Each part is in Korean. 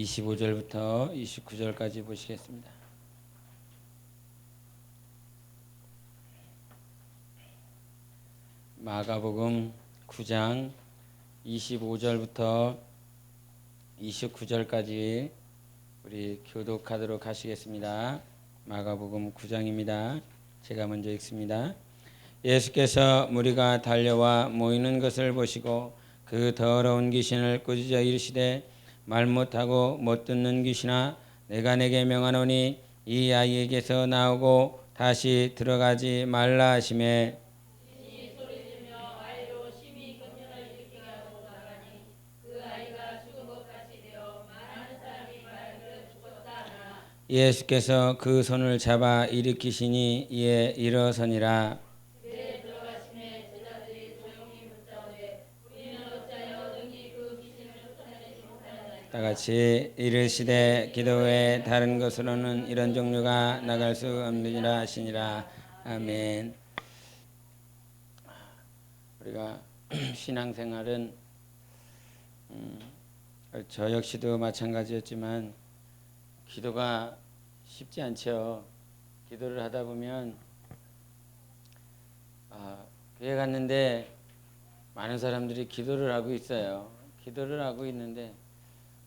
25절부터 29절까지 보시겠습니다. 마가복음 9장 25절부터 29절까지 우리 교독하도록 하시겠습니다. 마가복음 9장입니다. 제가 먼저 읽습니다. 예수께서 무리가 달려와 모이는 것을 보시고 그 더러운 귀신을 꾸짖어 이르시되 말 못하고 못 듣는 귀신아 내가 내게 명하노니 이 아이에게서 나오고 다시 들어가지 말라 하시매 예수께서 그 손을 잡아 일으키시니 이에 일어서니라. 다같이 이르시되 기도 외에 다른 것으로는 이런 종류가 나갈 수 없느니라 하시니라. 아멘. 우리가 신앙생활은 저 역시도 마찬가지였지만 기도가 쉽지 않죠. 기도를 하다 보면 교회 갔는데 많은 사람들이 기도를 하고 있어요. 기도를 하고 있는데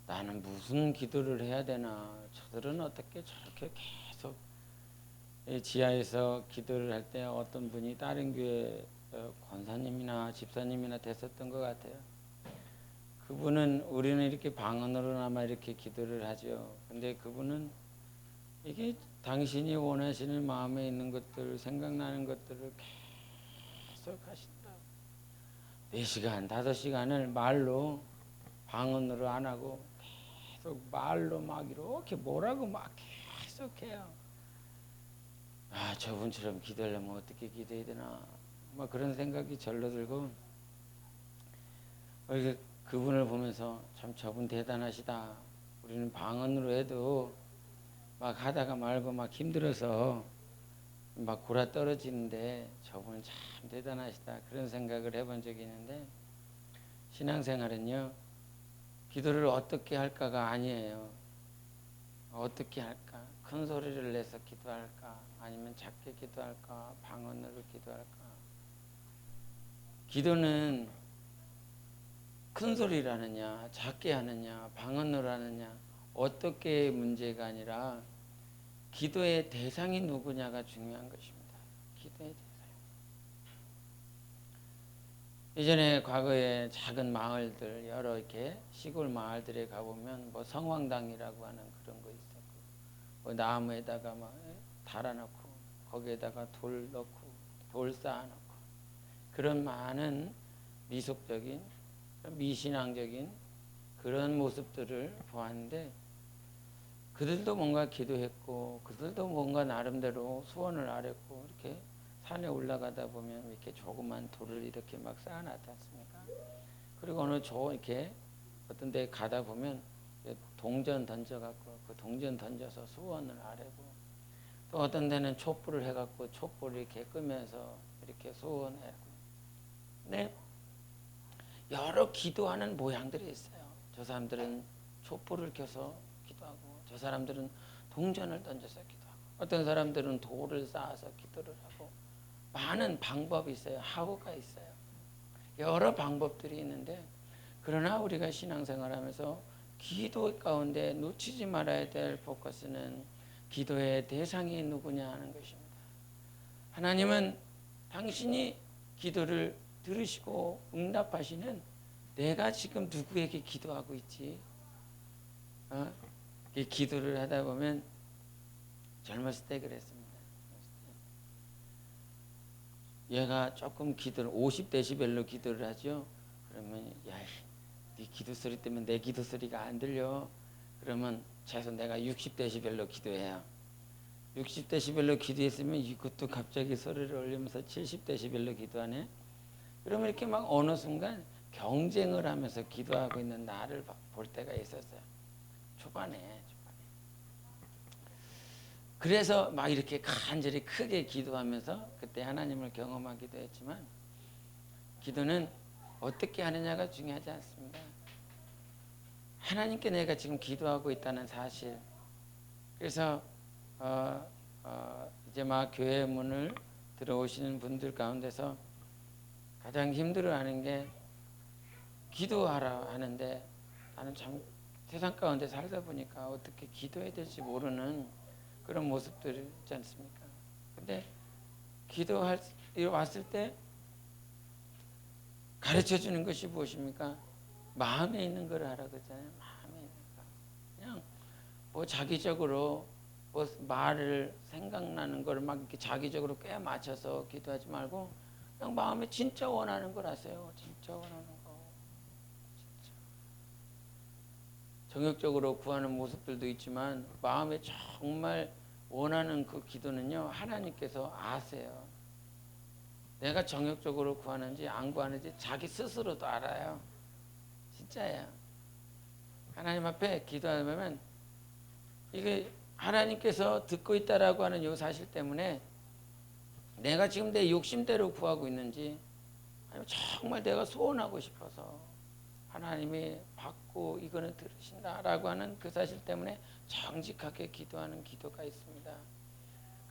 나는 무슨 기도를 해야 되나? 저들은 어떻게 저렇게 계속 지하에서 기도를 할 때 어떤 분이 다른 교회 권사님이나 집사님이나 됐었던 것 같아요. 그분은 우리는 이렇게 방언으로나마 이렇게 기도를 하죠. 근데 그분은 이게 당신이 원하시는 마음에 있는 것들, 생각나는 것들을 계속 하신다. 4시간, 5시간을 말로 방언으로 안 하고 계속 말로 막 이렇게 뭐라고 막 계속 해요. 저분처럼 기도하려면 어떻게 기도해야 되나? 막 그런 생각이 절로 들고 그분을 보면서 참 저분 대단하시다. 우리는 방언으로 해도 막 하다가 말고 막 힘들어서 막 골아 떨어지는데 저분은 참 대단하시다. 그런 생각을 해본 적이 있는데 신앙생활은요. 기도를 어떻게 할까가 아니에요. 어떻게 할까? 큰 소리를 내서 기도할까? 아니면 작게 기도할까? 방언으로 기도할까? 기도는 큰 소리를 하느냐, 작게 하느냐, 방언으로 하느냐 어떻게 문제가 아니라 기도의 대상이 누구냐가 중요한 것입니다. 기도의 대상. 예전에 과거에 작은 마을들 여러 이렇게 시골 마을들에 가보면 뭐 성황당이라고 하는 그런 거 있었고 뭐 나무에다가 막 달아놓고 거기에다가 돌 넣고 돌 쌓아놓고 그런 많은 미속적인 미신앙적인 그런 모습들을 보았는데 그들도 뭔가 기도했고 그들도 뭔가 나름대로 소원을 아뢰고 이렇게 산에 올라가다 보면 이렇게 조그만 돌을 이렇게 막 쌓아놨지 않습니까? 그리고 어느 이렇게 어떤 데 가다 보면 동전 던져갖고 그 동전 던져서 소원을 아뢰고 또 어떤 데는 촛불을 해갖고 촛불을 이렇게 끄면서 이렇게 소원하고 네. 여러 기도하는 모양들이 있어요. 저 사람들은 촛불을 켜서 기도하고 저 사람들은 동전을 던져서 기도하고 어떤 사람들은 돌을 쌓아서 기도를 하고 많은 방법이 있어요. 하고가 있어요. 여러 방법들이 있는데 그러나 우리가 신앙생활하면서 기도 가운데 놓치지 말아야 될 포커스는 기도의 대상이 누구냐 하는 것입니다. 하나님은 당신이 기도를 들으시고 응답하시는 내가 지금 누구에게 기도하고 있지? 기도를 하다 보면 젊었을 때 그랬습니다. 얘가 조금 기도를 50데시벨로 기도를 하죠. 그러면 네 기도 소리 때문에 내 기도 소리가 안 들려. 그러면 최소 내가 60데시벨로 기도해요. 60데시벨로 기도했으면 이것도 갑자기 소리를 올리면서 70데시벨로 기도하네. 그러면 이렇게 막 어느 순간 경쟁을 하면서 기도하고 있는 나를 볼 때가 있었어요. 초반에. 그래서 막 이렇게 간절히 크게 기도하면서 그때 하나님을 경험하기도 했지만 기도는 어떻게 하느냐가 중요하지 않습니다. 하나님께 내가 지금 기도하고 있다는 사실. 그래서 이제 막 교회 문을 들어오시는 분들 가운데서 가장 힘들어하는 게 기도하라 하는데, 나는 참 세상 가운데 살다 보니까 어떻게 기도해야 될지 모르는 그런 모습들 있지 않습니까? 근데 기도할 왔을 때 가르쳐 주는 것이 무엇입니까? 마음에 있는 걸 하라 그러잖아요. 마음에 있는 거. 그냥 뭐 자기적으로 뭐 말을 생각나는 걸 막 이렇게 자기적으로 꽤 맞춰서 기도하지 말고 그냥 마음에 진짜 원하는 걸 하세요. 진짜 원하는 거. 진짜. 정욕적으로 구하는 모습들도 있지만 마음에 정말 원하는 그 기도는요, 하나님께서 아세요. 내가 정욕적으로 구하는지 안 구하는지 자기 스스로도 알아요. 진짜야. 하나님 앞에 기도하면 이게 하나님께서 듣고 있다라고 하는 이 사실 때문에 내가 지금 내 욕심대로 구하고 있는지, 아니면 정말 내가 소원하고 싶어서 하나님이 받고 이거는 들으신다라고 하는 그 사실 때문에 정직하게 기도하는 기도가 있습니다.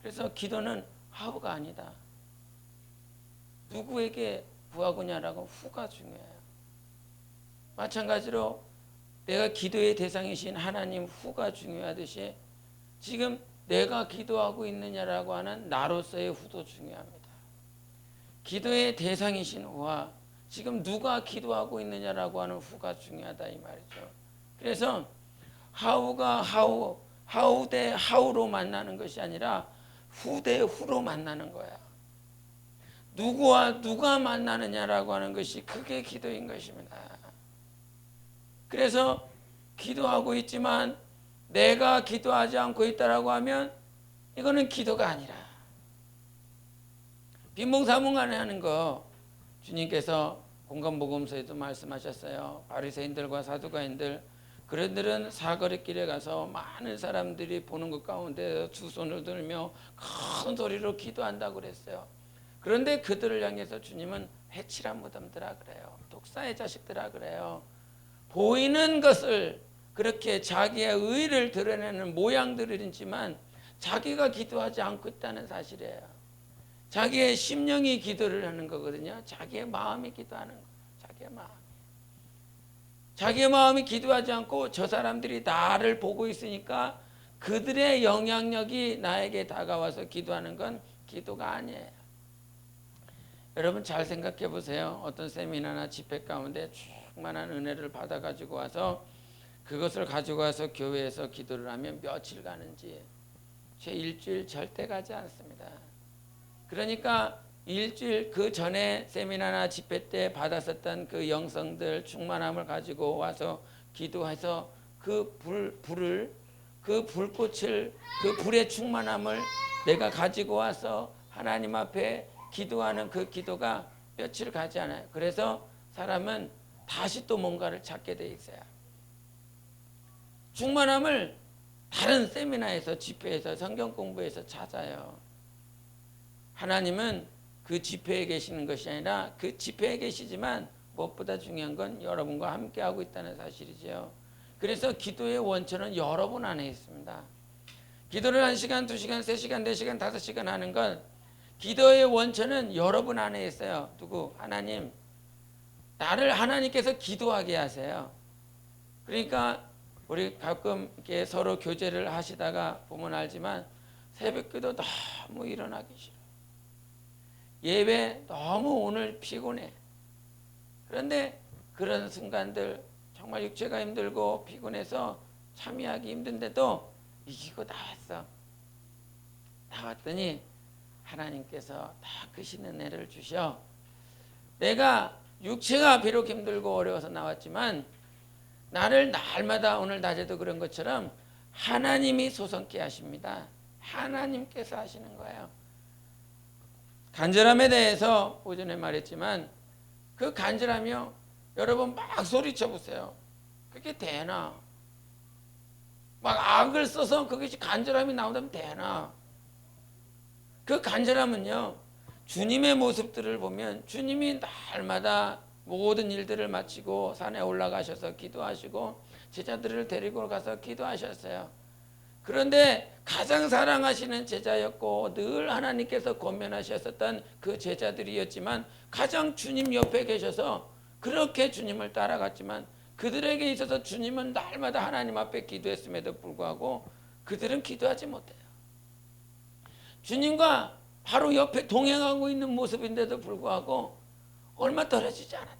그래서 기도는 하우가 아니다. 누구에게 구하고냐라고 후가 중요해요. 마찬가지로 내가 기도의 대상이신 하나님 후가 중요하듯이 지금 내가 기도하고 있느냐라고 하는 나로서의 후도 중요합니다. 기도의 대상이신 후와 지금 누가 기도하고 있느냐라고 하는 후가 중요하다 이 말이죠. 그래서 하우가 하우 대 하우로 만나는 것이 아니라 후 대 후로 만나는 거야. 누구와 누가 만나느냐라고 하는 것이 그게 기도인 것입니다. 그래서 기도하고 있지만 내가 기도하지 않고 있다라고 하면 이거는 기도가 아니라, 빈봉사몽간에 하는 거 주님께서 공감복음서에도 말씀하셨어요. 바리새인들과 사두가인들, 그들은 사거리길에 가서 많은 사람들이 보는 것 가운데 두 손을 들며 큰 소리로 기도한다고 그랬어요. 그런데 그들을 향해서 주님은 해칠한 무덤들아 그래요. 독사의 자식들아 그래요. 보이는 것을 그렇게 자기의 의를 드러내는 모양들이지만 자기가 기도하지 않고 있다는 사실이에요. 자기의 심령이 기도를 하는 거거든요. 자기의 마음이 기도하는 거. 자기의 마음이 기도하지 않고 저 사람들이 나를 보고 있으니까 그들의 영향력이 나에게 다가와서 기도하는 건 기도가 아니에요. 여러분 잘 생각해 보세요. 어떤 세미나나 집회 가운데 충만한 은혜를 받아 가지고 와서 그것을 가지고 와서 교회에서 기도를 하면 며칠 가는지, 채 일주일 절대 가지 않습니다. 그러니까 일주일 그 전에 세미나나 집회 때 받았었던 그 영성들 충만함을 가지고 와서 기도해서 그 불을, 그 불꽃을, 그 불의 충만함을 내가 가지고 와서 하나님 앞에 기도하는 그 기도가 며칠 가지 않아요. 그래서 사람은 다시 또 뭔가를 찾게 돼 있어요. 충만함을 다른 세미나에서, 집회에서, 성경 공부에서 찾아요. 하나님은 그 집회에 계시는 것이 아니라 그 집회에 계시지만 무엇보다 중요한 건 여러분과 함께하고 있다는 사실이죠. 그래서 기도의 원천은 여러분 안에 있습니다. 기도를 1시간, 2시간, 3시간, 4시간, 5시간 하는 건 기도의 원천은 여러분 안에 있어요. 누구? 하나님. 나를 하나님께서 기도하게 하세요. 그러니까 우리 가끔 이렇게 서로 교제를 하시다가 보면 알지만 새벽기도 너무 일어나기 싫어. 예배 너무 오늘 피곤해. 그런데 그런 순간들 정말 육체가 힘들고 피곤해서 참여하기 힘든데도 이기고 나왔어. 나왔더니 하나님께서 다 크신 은혜를 주셔. 내가 육체가 비록 힘들고 어려워서 나왔지만 나를 날마다 오늘 낮에도 그런 것처럼 하나님이 소성케 하십니다. 하나님께서 하시는 거예요. 간절함에 대해서 오전에 말했지만 그 간절함이요, 여러분 막 소리쳐 보세요. 그게 되나? 막 악을 써서 그것이 간절함이 나온다면 되나? 그 간절함은요, 주님의 모습들을 보면 주님이 날마다 모든 일들을 마치고 산에 올라가셔서 기도하시고 제자들을 데리고 가서 기도하셨어요. 그런데 가장 사랑하시는 제자였고 늘 하나님께서 권면하셨었던 그 제자들이었지만 가장 주님 옆에 계셔서 그렇게 주님을 따라갔지만 그들에게 있어서 주님은 날마다 하나님 앞에 기도했음에도 불구하고 그들은 기도하지 못해요. 주님과 바로 옆에 동행하고 있는 모습인데도 불구하고 얼마 떨어지지 않았다.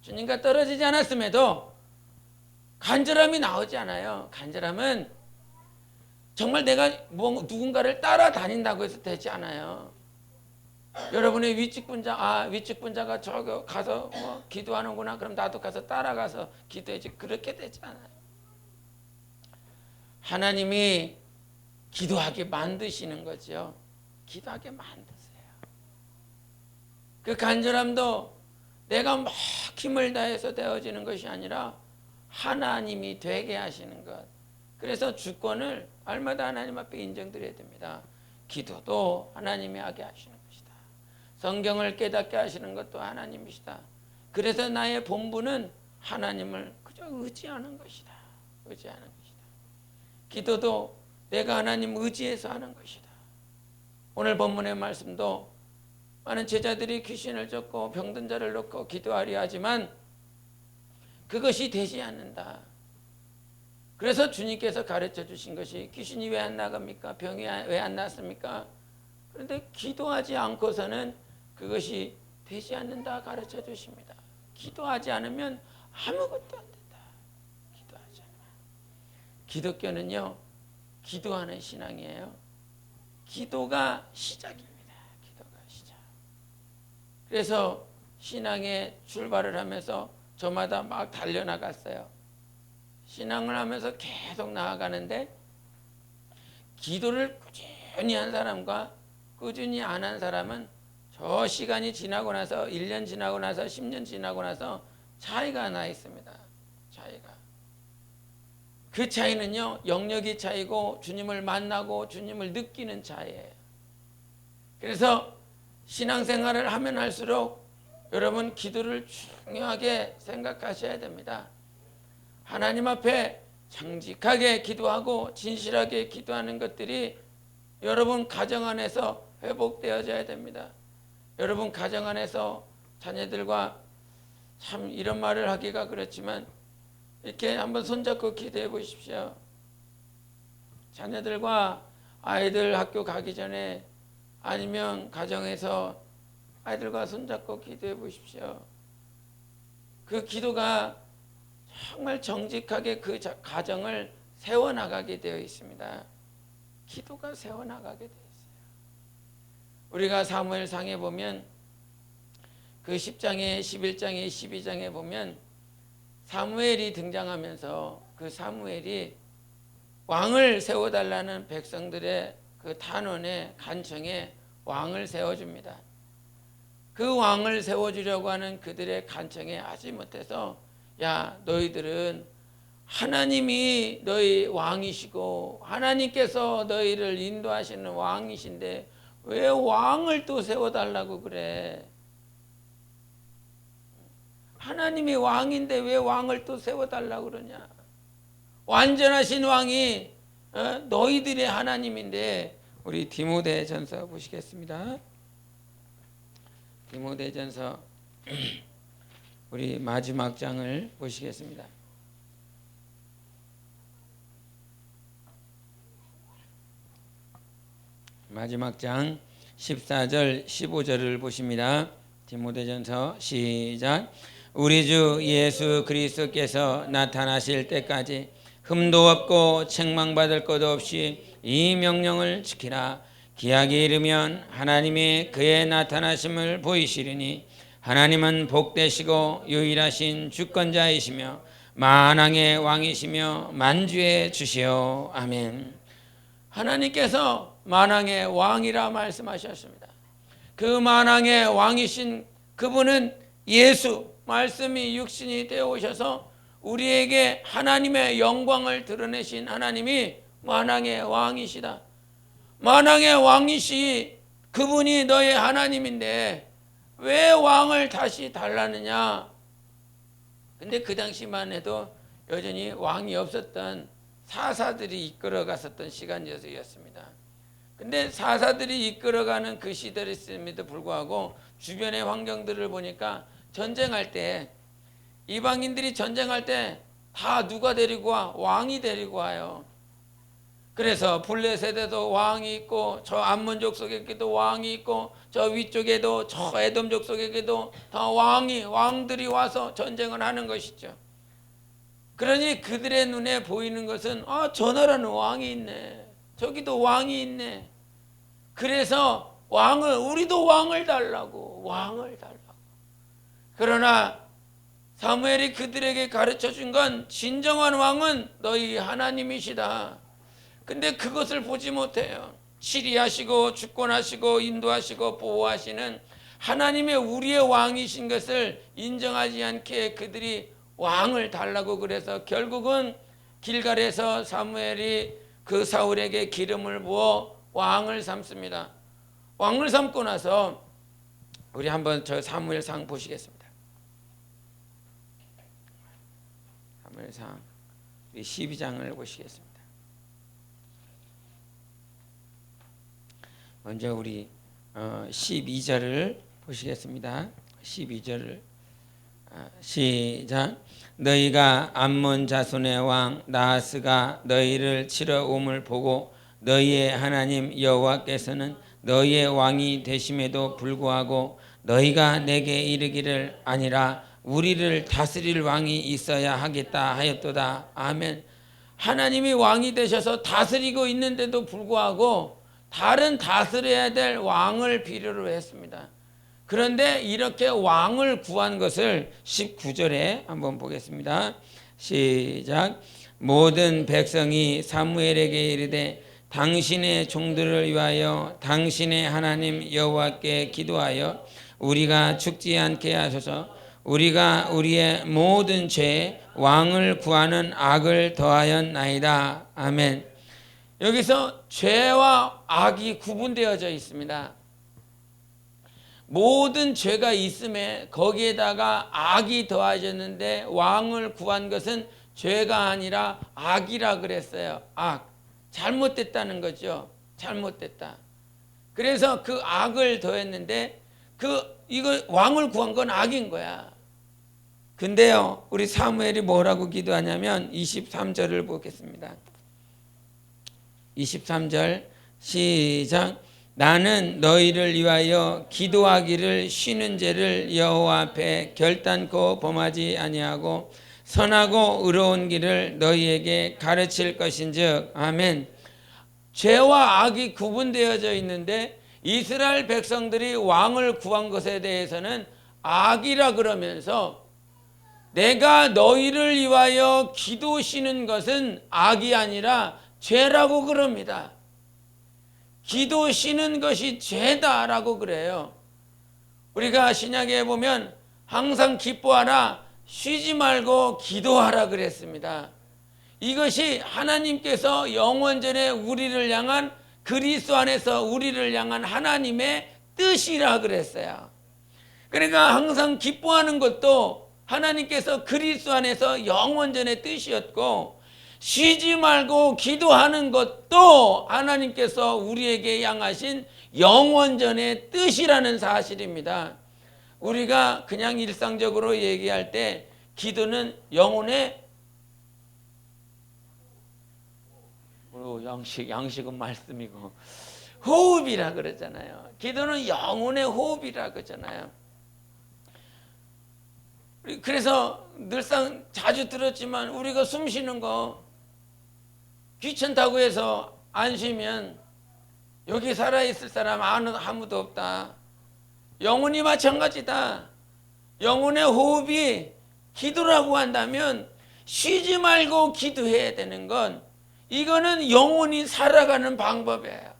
주님과 떨어지지 않았음에도 간절함이 나오지 않아요. 간절함은 정말 내가 누군가를 따라다닌다고 해서 되지 않아요. 여러분의 위측분자가 저기 가서 기도하는구나. 그럼 나도 가서 따라가서 기도해야지. 그렇게 되지 않아요. 하나님이 기도하게 만드시는 거죠. 기도하게 만드세요. 그 간절함도 내가 막 힘을 다해서 되어지는 것이 아니라 하나님이 되게 하시는 것. 그래서 주권을 알마다 하나님 앞에 인정드려야 됩니다. 기도도 하나님이 하게 하시는 것이다. 성경을 깨닫게 하시는 것도 하나님이시다. 그래서 나의 본분은 하나님을 그저 의지하는 것이다. 의지하는 것이다. 기도도 내가 하나님 의지해서 하는 것이다. 오늘 본문의 말씀도 많은 제자들이 귀신을 쫓고 병든 자를 놓고 기도하려 하지만 그것이 되지 않는다. 그래서 주님께서 가르쳐 주신 것이 귀신이 왜 안 나갑니까? 병이 왜 안 낫습니까? 그런데 기도하지 않고서는 그것이 되지 않는다 가르쳐 주십니다. 기도하지 않으면 아무것도 안 된다. 기도하지 않으면. 기독교는요, 기도하는 신앙이에요. 기도가 시작입니다. 기도가 시작. 그래서 신앙에 출발을 하면서 저마다 막 달려나갔어요. 신앙을 하면서 계속 나아가는데 기도를 꾸준히 한 사람과 꾸준히 안 한 사람은 저 시간이 지나고 나서 1년 지나고 나서 10년 지나고 나서 차이가 나 있습니다. 차이가. 그 차이는요, 영역이 차이고 주님을 만나고 주님을 느끼는 차이예요. 그래서 신앙생활을 하면 할수록 여러분 기도를 중요하게 생각하셔야 됩니다. 하나님 앞에 정직하게 기도하고 진실하게 기도하는 것들이 여러분 가정 안에서 회복되어져야 됩니다. 여러분 가정 안에서 자녀들과 참 이런 말을 하기가 그렇지만 이렇게 한번 손잡고 기도해 보십시오. 자녀들과 아이들 학교 가기 전에 아니면 가정에서 아이들과 손잡고 기도해 보십시오. 그 기도가 정말 정직하게 그 가정을 세워나가게 되어 있습니다. 기도가 세워나가게 되어 있어요. 우리가 사무엘상에 보면 그 10장에 11장에 12장에 보면 사무엘이 등장하면서 그 사무엘이 왕을 세워달라는 백성들의 그 탄원에 간청에 왕을 세워줍니다. 그 왕을 세워주려고 하는 그들의 간청에 하지 못해서 야, 너희들은 하나님이 너희 왕이시고 하나님께서 너희를 인도하시는 왕이신데 왜 왕을 또 세워달라고 그래? 하나님이 왕인데 왜 왕을 또 세워달라고 그러냐? 완전하신 왕이 너희들의 하나님인데. 우리 디모데전서 보시겠습니다. 디모데전서 우리 마지막 장을 보시겠습니다. 마지막 장 14절 15절을 보십니다. 디모데전서 시작. 우리 주 예수 그리스도께서 나타나실 때까지 흠도 없고 책망받을 것 없이 이 명령을 지키라. 기약이 이르면 하나님이 그의 나타나심을 보이시리니 하나님은 복되시고 유일하신 주권자이시며 만왕의 왕이시며 만주의 주시오. 아멘. 하나님께서 만왕의 왕이라 말씀하셨습니다. 그 만왕의 왕이신 그분은 예수, 말씀이 육신이 되어 오셔서 우리에게 하나님의 영광을 드러내신 하나님이 만왕의 왕이시다. 만왕의 왕이시 그분이 너의 하나님인데 왜 왕을 다시 달라느냐? 근데 그 당시만 해도 여전히 왕이 없었던 사사들이 이끌어갔었던 시간이었습니다. 근데 사사들이 이끌어가는 그 시대였음에도 불구하고 주변의 환경들을 보니까 전쟁할 때, 이방인들이 전쟁할 때 다 누가 데리고 와? 왕이 데리고 와요. 그래서 블레셋에도 왕이 있고, 저 암몬족 속에도 왕이 있고, 저 위쪽에도, 저 에돔족 속에도 다 왕들이 와서 전쟁을 하는 것이죠. 그러니 그들의 눈에 보이는 것은, 저 나라는 왕이 있네, 저기도 왕이 있네. 그래서 우리도 왕을 달라고. 그러나 사무엘이 그들에게 가르쳐 준 건, 진정한 왕은 너희 하나님이시다. 근데 그것을 보지 못해요. 치리하시고 주권하시고 인도하시고 보호하시는 하나님의 우리의 왕이신 것을 인정하지 않게 그들이 왕을 달라고 그래서 결국은 길갈에서 사무엘이 그 사울에게 기름을 부어 왕을 삼습니다. 왕을 삼고 나서 우리 한번 저 사무엘상 보시겠습니다. 사무엘상 12장을 보시겠습니다. 먼저 우리 12절을 보시겠습니다. 12절을 시작. 너희가 암몬 자손의 왕 나하스가 너희를 치러 옴을 보고 너희의 하나님 여호와께서는 너희의 왕이 되심에도 불구하고 너희가 내게 이르기를 아니라 우리를 다스릴 왕이 있어야 하겠다 하였도다. 아멘. 하나님이 왕이 되셔서 다스리고 있는데도 불구하고 다른 다스려야 될 왕을 필요로 했습니다. 그런데 이렇게 왕을 구한 것을 19절에 한번 보겠습니다. 시작. 모든 백성이 사무엘에게 이르되 당신의 종들을 위하여 당신의 하나님 여호와께 기도하여 우리가 죽지 않게 하소서. 우리가 우리의 모든 죄에 왕을 구하는 악을 더하였나이다. 아멘. 여기서 죄와 악이 구분되어져 있습니다. 모든 죄가 있음에 거기에다가 악이 더해졌는데 왕을 구한 것은 죄가 아니라 악이라 그랬어요. 악. 잘못됐다는 거죠. 잘못됐다. 그래서 그 악을 더했는데 이거 왕을 구한 건 악인 거야. 근데요, 우리 사무엘이 뭐라고 기도하냐면 23절을 보겠습니다. 23절 시작. 나는 너희를 위하여 기도하기를 쉬는 죄를 여호와 앞에 결단코 범하지 아니하고 선하고 의로운 길을 너희에게 가르칠 것인즉. 아멘. 죄와 악이 구분되어져 있는데 이스라엘 백성들이 왕을 구한 것에 대해서는 악이라 그러면서 내가 너희를 위하여 기도시는 것은 악이 아니라 죄라고 그럽니다. 기도시는 것이 죄다라고 그래요. 우리가 신약에 보면 항상 기뻐하라, 쉬지 말고 기도하라 그랬습니다. 이것이 하나님께서 영원전에 우리를 향한, 그리스도 안에서 우리를 향한 하나님의 뜻이라 그랬어요. 그러니까 항상 기뻐하는 것도 하나님께서 그리스도 안에서 영원전의 뜻이었고, 쉬지 말고 기도하는 것도 하나님께서 우리에게 향하신 영원전의 뜻이라는 사실입니다. 우리가 그냥 일상적으로 얘기할 때 기도는 영혼의 양식은 말씀이고 호흡이라 그러잖아요. 기도는 영혼의 호흡이라 그러잖아요. 그래서 늘상 자주 들었지만 우리가 숨 쉬는 거 귀찮다고 해서 안 쉬면 여기 살아있을 사람 아무도 없다. 영혼이 마찬가지다. 영혼의 호흡이 기도라고 한다면 쉬지 말고 기도해야 되는 건, 이거는 영혼이 살아가는 방법이에요.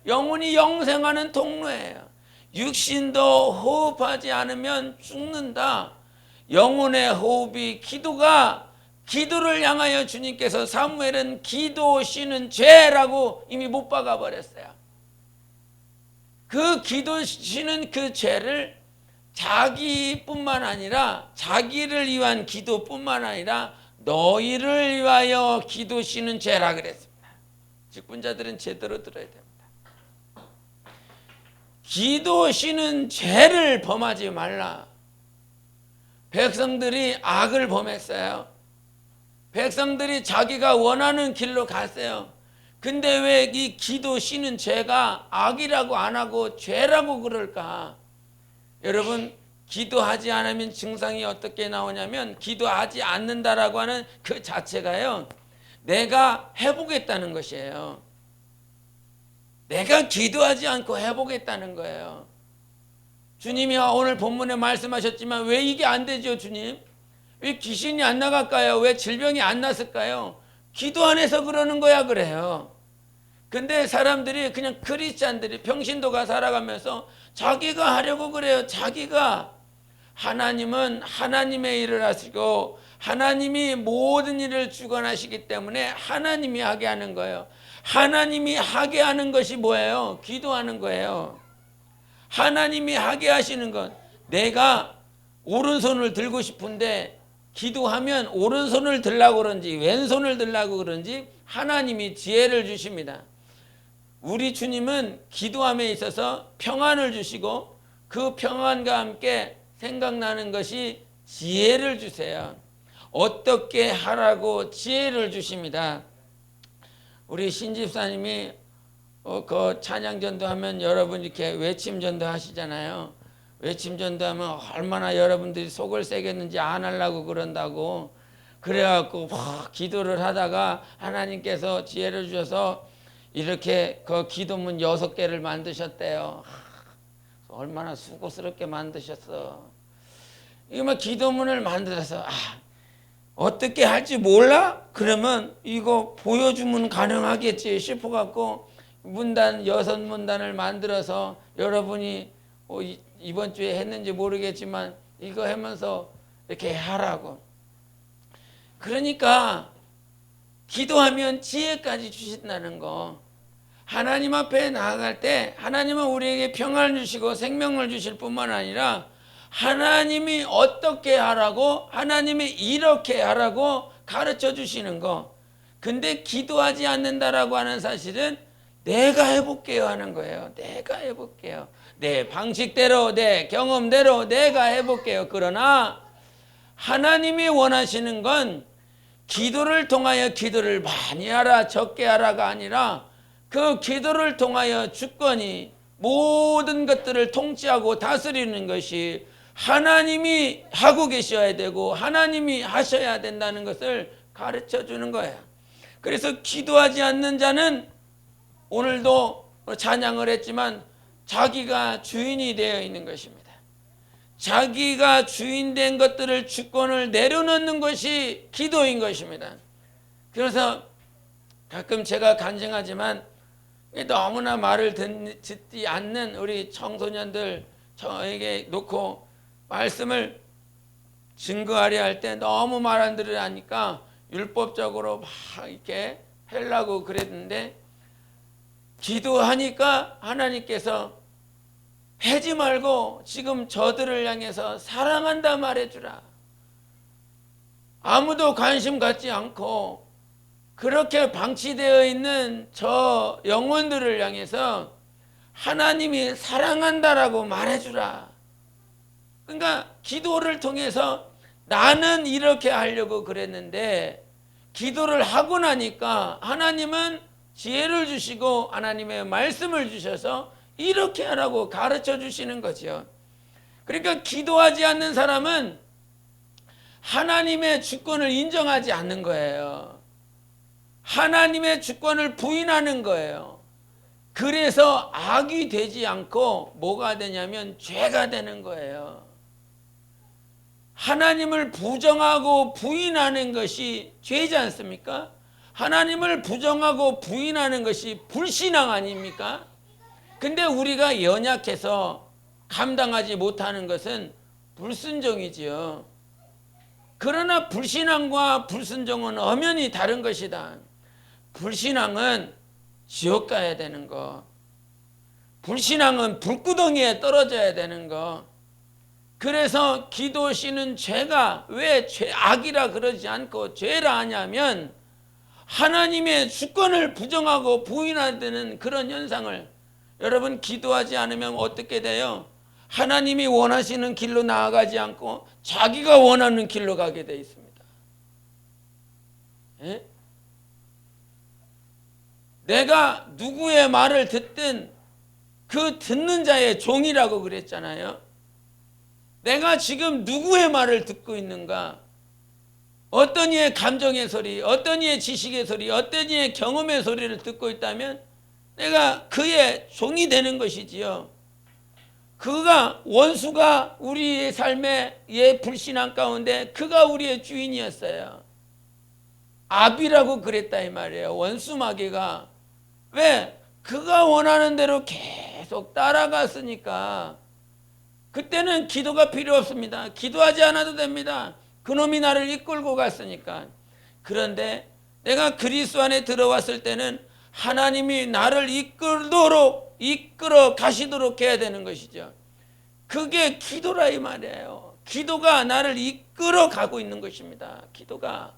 영혼이 영생하는 통로예요. 육신도 호흡하지 않으면 죽는다. 영혼의 호흡이 기도를 향하여 주님께서 사무엘은 기도 쉬는 죄라고 이미 못 박아 버렸어요. 그 기도 쉬는 그 죄를 자기뿐만 아니라, 자기를 위한 기도뿐만 아니라 너희를 위하여 기도시는 죄라 그랬습니다. 직분자들은 제대로 들어야 됩니다. 기도시는 죄를 범하지 말라. 백성들이 악을 범했어요. 백성들이 자기가 원하는 길로 갔어요. 근데 왜 이 기도시는 죄가 악이라고 안 하고 죄라고 그럴까? 여러분, 기도하지 않으면 증상이 어떻게 나오냐면, 기도하지 않는다라고 하는 그 자체가요, 내가 해보겠다는 것이에요. 내가 기도하지 않고 해보겠다는 거예요. 주님이 오늘 본문에 말씀하셨지만 왜 이게 안 되죠, 주님? 왜 귀신이 안 나갈까요? 왜 질병이 안 났을까요? 기도 안 해서 그러는 거야, 그래요. 근데 사람들이, 그냥 크리스찬들이, 평신도가 살아가면서 자기가 하려고 그래요. 자기가. 하나님은 하나님의 일을 하시고 하나님이 모든 일을 주관하시기 때문에 하나님이 하게 하는 거예요. 하나님이 하게 하는 것이 뭐예요? 기도하는 거예요. 하나님이 하게 하시는 것. 내가 오른손을 들고 싶은데 기도하면 오른손을 들라고 그런지 왼손을 들라고 그런지 하나님이 지혜를 주십니다. 우리 주님은 기도함에 있어서 평안을 주시고 그 평안과 함께 생각나는 것이 지혜를 주세요. 어떻게 하라고 지혜를 주십니다. 우리 신집사님이 그 찬양전도 하면 여러분 이렇게 외침전도 하시잖아요. 외침전도 하면 얼마나 여러분들이 속을 새겼는지 안 하려고 그런다고. 그래갖고 기도를 하다가 하나님께서 지혜를 주셔서 이렇게 그 기도문 6개를 만드셨대요. 얼마나 수고스럽게 만드셨어. 이거 기도문을 만들어서 어떻게 할지 몰라? 그러면 이거 보여주면 가능하겠지 싶어갖고 문단 6문단을 만들어서 여러분이 이번 주에 했는지 모르겠지만 이거 하면서 이렇게 하라고. 그러니까 기도하면 지혜까지 주신다는 거. 하나님 앞에 나아갈 때 하나님은 우리에게 평안을 주시고 생명을 주실 뿐만 아니라 하나님이 어떻게 하라고, 하나님이 이렇게 하라고 가르쳐 주시는 거. 근데 기도하지 않는다라고 하는 사실은 내가 해볼게요 하는 거예요. 내가 해볼게요. 내 방식대로, 내 경험대로 내가 해볼게요. 그러나 하나님이 원하시는 건 기도를 통하여 기도를 많이 하라, 적게 하라가 아니라 그 기도를 통하여 주권이 모든 것들을 통치하고 다스리는 것이 하나님이 하고 계셔야 되고 하나님이 하셔야 된다는 것을 가르쳐 주는 거예요. 그래서 기도하지 않는 자는 오늘도 찬양을 했지만 자기가 주인이 되어 있는 것입니다. 자기가 주인된 것들을 주권을 내려놓는 것이 기도인 것입니다. 그래서 가끔 제가 간증하지만 너무나 말을 듣지 않는 우리 청소년들 저에게 놓고 말씀을 증거하려 할 때 너무 말 안 들으니까 율법적으로 막 이렇게 하려고 그랬는데 기도하니까 하나님께서 하지 말고 지금 저들을 향해서 사랑한다 말해주라. 아무도 관심 갖지 않고 그렇게 방치되어 있는 저 영혼들을 향해서 하나님이 사랑한다라고 말해주라. 그러니까 기도를 통해서 나는 이렇게 하려고 그랬는데 기도를 하고 나니까 하나님은 지혜를 주시고 하나님의 말씀을 주셔서 이렇게 하라고 가르쳐 주시는 거죠. 그러니까 기도하지 않는 사람은 하나님의 주권을 인정하지 않는 거예요. 하나님의 주권을 부인하는 거예요. 그래서 악이 되지 않고 뭐가 되냐면 죄가 되는 거예요. 하나님을 부정하고 부인하는 것이 죄지 않습니까? 하나님을 부정하고 부인하는 것이 불신앙 아닙니까? 근데 우리가 연약해서 감당하지 못하는 것은 불순종이지요. 그러나 불신앙과 불순종은 엄연히 다른 것이다. 불신앙은 지옥 가야 되는 거. 불신앙은 불구덩이에 떨어져야 되는 거. 그래서 기도시는 죄가 왜 악이라 그러지 않고 죄라 하냐면 하나님의 주권을 부정하고 부인하는 그런 현상을, 여러분 기도하지 않으면 어떻게 돼요? 하나님이 원하시는 길로 나아가지 않고 자기가 원하는 길로 가게 돼 있습니다. 예? 내가 누구의 말을 듣든 그 듣는 자의 종이라고 그랬잖아요. 내가 지금 누구의 말을 듣고 있는가? 어떤 이의 감정의 소리, 어떤 이의 지식의 소리, 어떤 이의 경험의 소리를 듣고 있다면 내가 그의 종이 되는 것이지요. 그가 원수가 우리의 삶의 불신앙 가운데 그가 우리의 주인이었어요. 압이라고 그랬다 이 말이에요. 원수 마귀가. 왜? 그가 원하는 대로 계속 따라갔으니까 그때는 기도가 필요 없습니다. 기도하지 않아도 됩니다. 그놈이 나를 이끌고 갔으니까. 그런데 내가 그리스도 안에 들어왔을 때는 하나님이 나를 이끌어 가시도록 해야 되는 것이죠. 그게 기도라 이 말이에요. 기도가 나를 이끌어 가고 있는 것입니다. 기도가.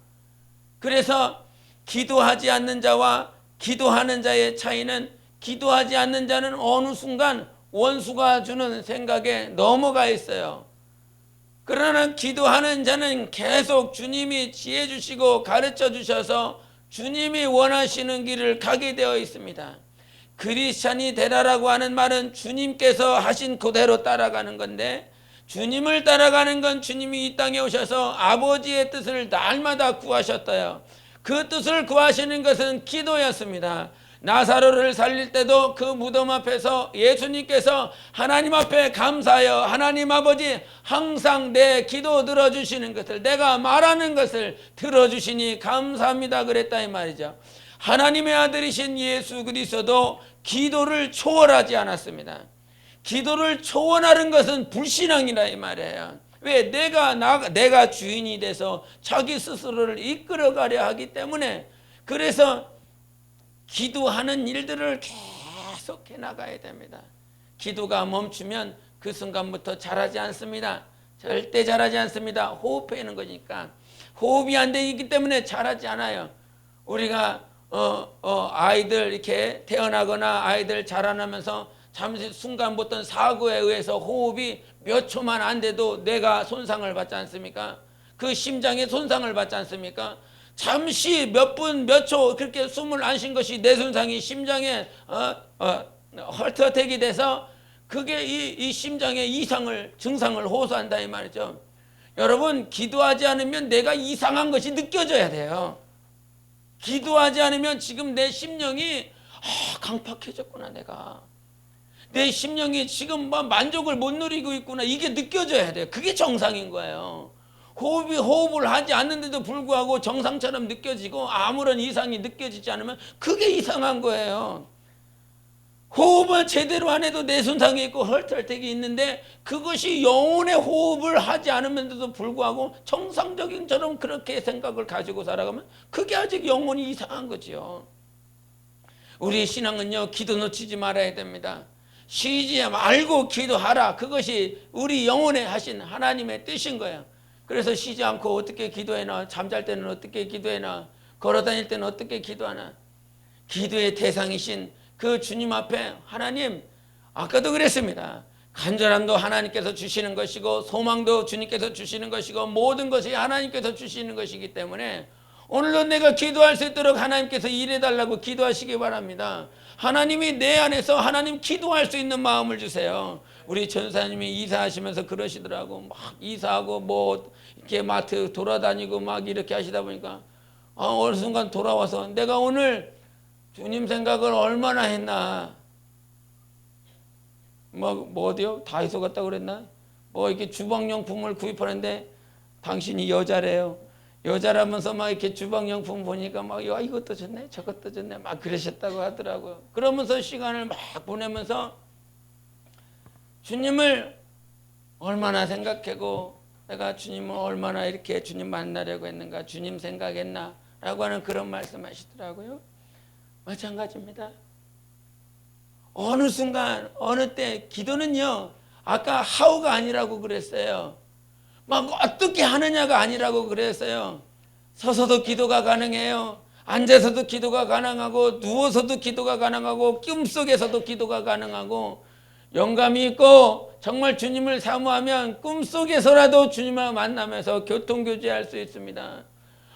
그래서 기도하지 않는 자와 기도하는 자의 차이는, 기도하지 않는 자는 어느 순간 원수가 주는 생각에 넘어가 있어요. 그러나 기도하는 자는 계속 주님이 지혜 주시고 가르쳐 주셔서 주님이 원하시는 길을 가게 되어 있습니다. 크리스찬이 되라라고 하는 말은 주님께서 하신 그대로 따라가는 건데, 주님을 따라가는 건 주님이 이 땅에 오셔서 아버지의 뜻을 날마다 구하셨어요. 그 뜻을 구하시는 것은 기도였습니다. 나사로를 살릴 때도 그 무덤 앞에서 예수님께서 하나님 앞에 감사하여 하나님 아버지 항상 내 기도 들어주시는 것을, 내가 말하는 것을 들어주시니 감사합니다 그랬다 이 말이죠. 하나님의 아들이신 예수 그리스도도 기도를 초월하지 않았습니다. 기도를 초월하는 것은 불신앙이라 이 말이에요. 왜? 내가 주인이 돼서 자기 스스로를 이끌어가려 하기 때문에. 그래서 기도하는 일들을 계속해 나가야 됩니다. 기도가 멈추면 그 순간부터 잘하지 않습니다. 절대 잘하지 않습니다. 호흡해 있는 거니까. 호흡이 안 되기 때문에 잘하지 않아요. 우리가 아이들 이렇게 태어나거나 아이들 자라나면서 잠시 순간 어떤 사고에 의해서 호흡이 몇 초만 안 돼도 뇌가 손상을 받지 않습니까? 그 심장에 손상을 받지 않습니까? 잠시 몇 분, 몇 초 그렇게 숨을 안 쉰 것이 뇌 손상이 심장에 헐트어택이 돼서 그게 이 심장의 증상을 호소한다 이 말이죠. 여러분, 기도하지 않으면 내가 이상한 것이 느껴져야 돼요. 기도하지 않으면 지금 내 심령이 강팍해졌구나, 내 심령이 지금 만족을 못 누리고 있구나, 이게 느껴져야 돼요. 그게 정상인 거예요. 호흡을 하지 않는데도 불구하고 정상처럼 느껴지고 아무런 이상이 느껴지지 않으면 그게 이상한 거예요. 호흡을 제대로 안 해도 내 손상이 있고 헐떡헐떡이 있는데 그것이 영혼의 호흡을 하지 않으면서도 불구하고 정상적인처럼 그렇게 생각을 가지고 살아가면 그게 아직 영혼이 이상한 거죠. 우리의 신앙은요, 기도 놓치지 말아야 됩니다. 쉬지 말고 기도하라. 그것이 우리 영혼에 하신 하나님의 뜻인 거예요. 그래서 쉬지 않고 어떻게 기도해나, 잠잘 때는 어떻게 기도해나, 걸어다닐 때는 어떻게 기도하나. 기도의 대상이신 그 주님 앞에 하나님, 아까도 그랬습니다. 간절함도 하나님께서 주시는 것이고 소망도 주님께서 주시는 것이고 모든 것이 하나님께서 주시는 것이기 때문에 오늘도 내가 기도할 수 있도록 하나님께서 일해달라고 기도하시기 바랍니다. 하나님이 내 안에서 하나님 기도할 수 있는 마음을 주세요. 우리 전사님이 이사하시면서 그러시더라고. 막 이사하고 뭐 이렇게 마트 돌아다니고 막 이렇게 하시다 보니까 어느 순간 돌아와서 내가 오늘 주님 생각을 얼마나 했나. 뭐 어디요? 다이소 갔다고 그랬나? 뭐 이렇게 주방용품을 구입하는데 당신이 여자래요. 여자라면서 막 이렇게 주방용품 보니까 막 이것도 좋네 저것도 좋네 막 그러셨다고 하더라고요. 그러면서 시간을 막 보내면서 주님을 얼마나 생각하고 내가 주님을 얼마나 이렇게 주님 만나려고 했는가, 주님 생각했나 라고 하는 그런 말씀하시더라고요. 마찬가지입니다. 어느 순간 어느 때 기도는요 아까 how가 아니라고 그랬어요. 막 어떻게 하느냐가 아니라고 그랬어요. 서서도 기도가 가능해요. 앉아서도 기도가 가능하고 누워서도 기도가 가능하고 꿈속에서도 기도가 가능하고 영감이 있고 정말 주님을 사모하면 꿈속에서라도 주님을 만나면서 교통교제할 수 있습니다.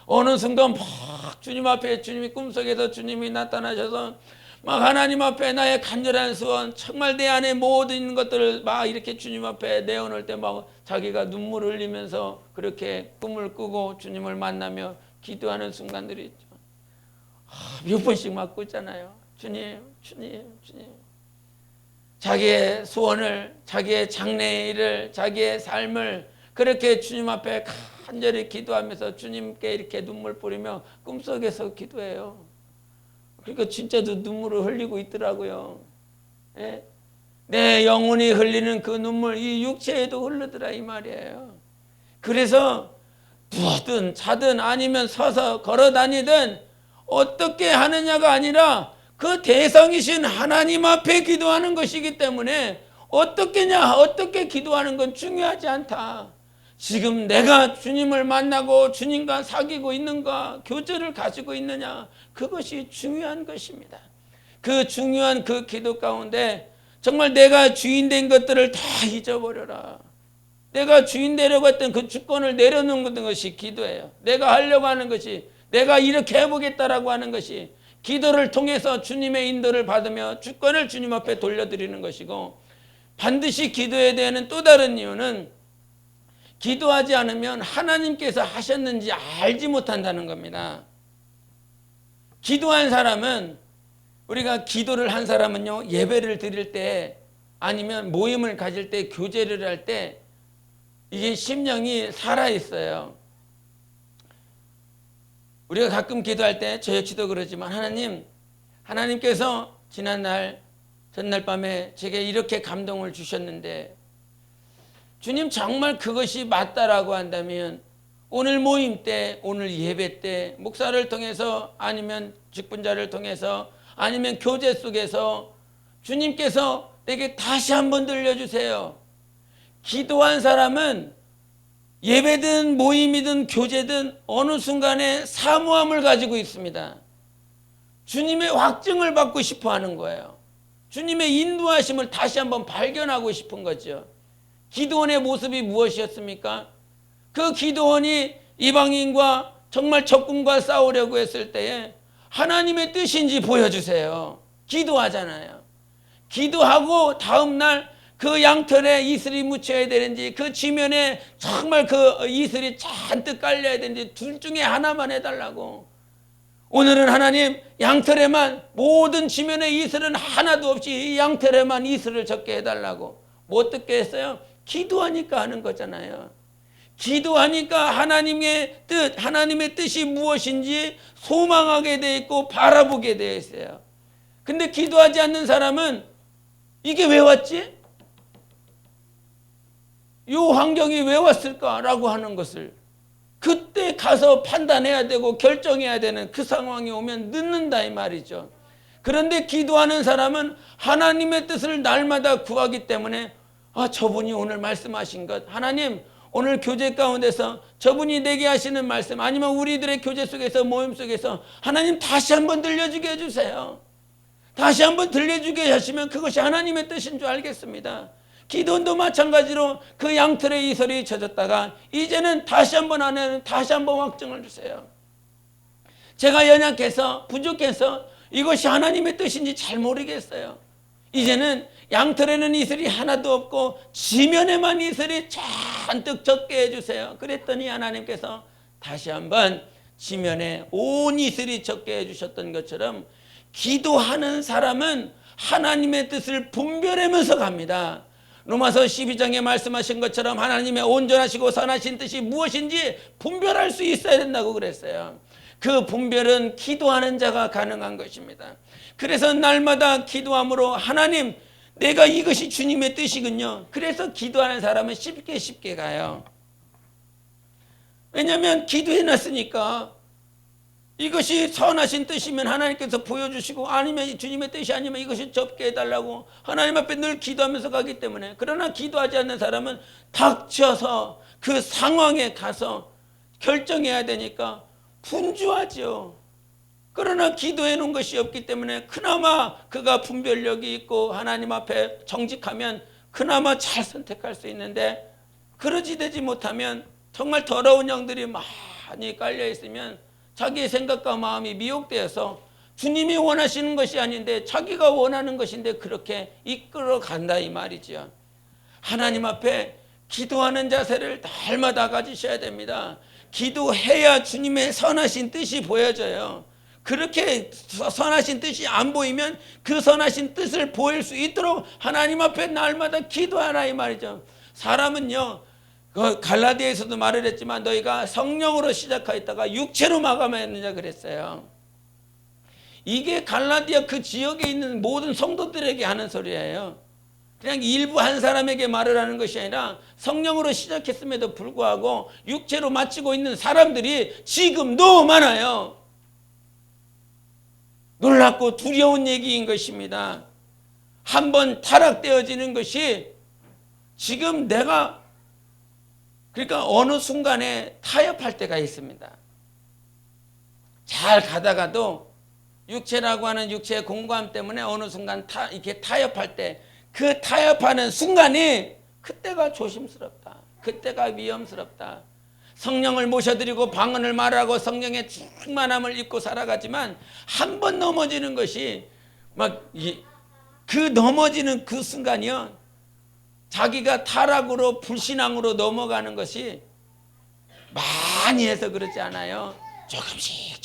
어느 순간 막 주님 앞에 주님이 꿈속에서 주님이 나타나셔서 막 하나님 앞에 나의 간절한 소원 정말 내 안에 모든 것들을 막 이렇게 주님 앞에 내어놓을 때 막 자기가 눈물을 흘리면서 그렇게 꿈을 꾸고 주님을 만나며 기도하는 순간들이 있죠. 몇 번씩 막 꾸잖아요. 주님 주님 주님. 자기의 소원을 자기의 장래일을 자기의 삶을 그렇게 주님 앞에 간절히 기도하면서 주님께 이렇게 눈물 뿌리며 꿈속에서 기도해요. 그러니까 진짜도 눈물을 흘리고 있더라고요. 예? 내 영혼이 흘리는 그 눈물 이 육체에도 흐르더라 이 말이에요. 그래서 누워든 자든 아니면 서서 걸어 다니든 어떻게 하느냐가 아니라 그 대상이신 하나님 앞에 기도하는 것이기 때문에 어떻게 기도하는 건 중요하지 않다. 지금 내가 주님을 만나고 주님과 사귀고 있는가, 교제를 가지고 있느냐, 그것이 중요한 것입니다. 그 중요한 그 기도 가운데 정말 내가 주인 된 것들을 다 잊어버려라. 내가 주인 되려고 했던 그 주권을 내려놓는 것이 기도예요. 내가 하려고 하는 것이, 내가 이렇게 해보겠다라고 하는 것이 기도를 통해서 주님의 인도를 받으며 주권을 주님 앞에 돌려드리는 것이고, 반드시 기도해야 되는 또 다른 이유는 기도하지 않으면 하나님께서 하셨는지 알지 못한다는 겁니다. 기도한 사람은, 우리가 기도를 한 사람은요, 예배를 드릴 때 아니면 모임을 가질 때 교제를 할 때 이게 심령이 살아있어요. 우리가 가끔 기도할 때, 저 역시도 그러지만 하나님께서 지난날 전날 밤에 제게 이렇게 감동을 주셨는데 주님 정말 그것이 맞다라고 한다면 오늘 모임 때, 오늘 예배 때 목사를 통해서 아니면 직분자를 통해서 아니면 교제 속에서 주님께서 내게 다시 한번 들려주세요. 기도한 사람은 예배든 모임이든 교제든 어느 순간에 사모함을 가지고 있습니다. 주님의 확증을 받고 싶어 하는 거예요. 주님의 인도하심을 다시 한번 발견하고 싶은 거죠. 기도원의 모습이 무엇이었습니까? 그 기도원이 이방인과 정말 적군과 싸우려고 했을 때에 하나님의 뜻인지 보여주세요. 기도하잖아요. 기도하고 다음날 그 양털에 이슬이 묻혀야 되는지 그 지면에 정말 그 이슬이 잔뜩 깔려야 되는지 둘 중에 하나만 해달라고. 오늘은 하나님 양털에만, 모든 지면에 이슬은 하나도 없이 이 양털에만 이슬을 적게 해달라고. 뭐 어떻게 했어요? 기도하니까 하는 거잖아요. 기도하니까 하나님의 뜻이 무엇인지 소망하게 돼 있고 바라보게 되어 있어요. 근데 기도하지 않는 사람은 이게 왜 왔지? 이 환경이 왜 왔을까라고 하는 것을 그때 가서 판단해야 되고 결정해야 되는 그 상황이 오면 늦는다 이 말이죠. 그런데 기도하는 사람은 하나님의 뜻을 날마다 구하기 때문에 저분이 오늘 말씀하신 것, 하나님 오늘 교제 가운데서 저분이 내게 하시는 말씀, 아니면 우리들의 교제 속에서 모임 속에서 하나님 다시 한번 들려주게 해주세요. 다시 한번 들려주게 하시면 그것이 하나님의 뜻인 줄 알겠습니다. 기도원도 마찬가지로 그 양털에 이슬이 젖었다가 이제는 다시 한번 안에는 다시 한번 확증을 주세요. 제가 연약해서 부족해서 이것이 하나님의 뜻인지 잘 모르겠어요. 이제는 양털에는 이슬이 하나도 없고 지면에만 이슬이 잔뜩 적게 해주세요. 그랬더니 하나님께서 다시 한번 지면에 온 이슬이 적게 해주셨던 것처럼 기도하는 사람은 하나님의 뜻을 분별하면서 갑니다. 로마서 12장에 말씀하신 것처럼 하나님의 온전하시고 선하신 뜻이 무엇인지 분별할 수 있어야 된다고 그랬어요. 그 분별은 기도하는 자가 가능한 것입니다. 그래서 날마다 기도함으로 하나님, 내가 이것이 주님의 뜻이군요. 그래서 기도하는 사람은 쉽게 가요. 왜냐하면 기도해놨으니까 이것이 선하신 뜻이면 하나님께서 보여주시고, 아니면 주님의 뜻이 아니면 이것이 접게 해달라고 하나님 앞에 늘 기도하면서 가기 때문에. 그러나 기도하지 않는 사람은 닥쳐서 그 상황에 가서 결정해야 되니까 분주하죠. 그러나 기도해 놓은 것이 없기 때문에 그나마 그가 분별력이 있고 하나님 앞에 정직하면 그나마 잘 선택할 수 있는데, 그러지 되지 못하면 정말 더러운 영들이 많이 깔려 있으면 자기의 생각과 마음이 미혹되어서 주님이 원하시는 것이 아닌데 자기가 원하는 것인데 그렇게 이끌어 간다 이 말이죠. 하나님 앞에 기도하는 자세를 날마다 가지셔야 됩니다. 기도해야 주님의 선하신 뜻이 보여져요. 그렇게 선하신 뜻이 안 보이면 그 선하신 뜻을 보일 수 있도록 하나님 앞에 날마다 기도하라 이 말이죠. 사람은요, 갈라디아에서도 말을 했지만 너희가 성령으로 시작하였다가 육체로 마감했느냐 그랬어요. 이게 갈라디아 그 지역에 있는 모든 성도들에게 하는 소리예요. 그냥 일부 한 사람에게 말을 하는 것이 아니라 성령으로 시작했음에도 불구하고 육체로 마치고 있는 사람들이 지금 너무 많아요. 놀랍고 두려운 얘기인 것입니다. 한번 타락되어지는 것이 지금 내가, 그러니까 어느 순간에 타협할 때가 있습니다. 잘 가다가도 육체라고 하는 육체의 공고함 때문에 어느 순간 이렇게 타협할 때, 그 타협하는 순간이 그때가 조심스럽다. 그때가 위험스럽다. 성령을 모셔드리고 방언을 말하고 성령의 충만함을 입고 살아가지만 한 번 넘어지는 것이 그 넘어지는 그 순간이요, 자기가 타락으로 불신앙으로 넘어가는 것이 많이 해서 그렇지 않아요. 조금씩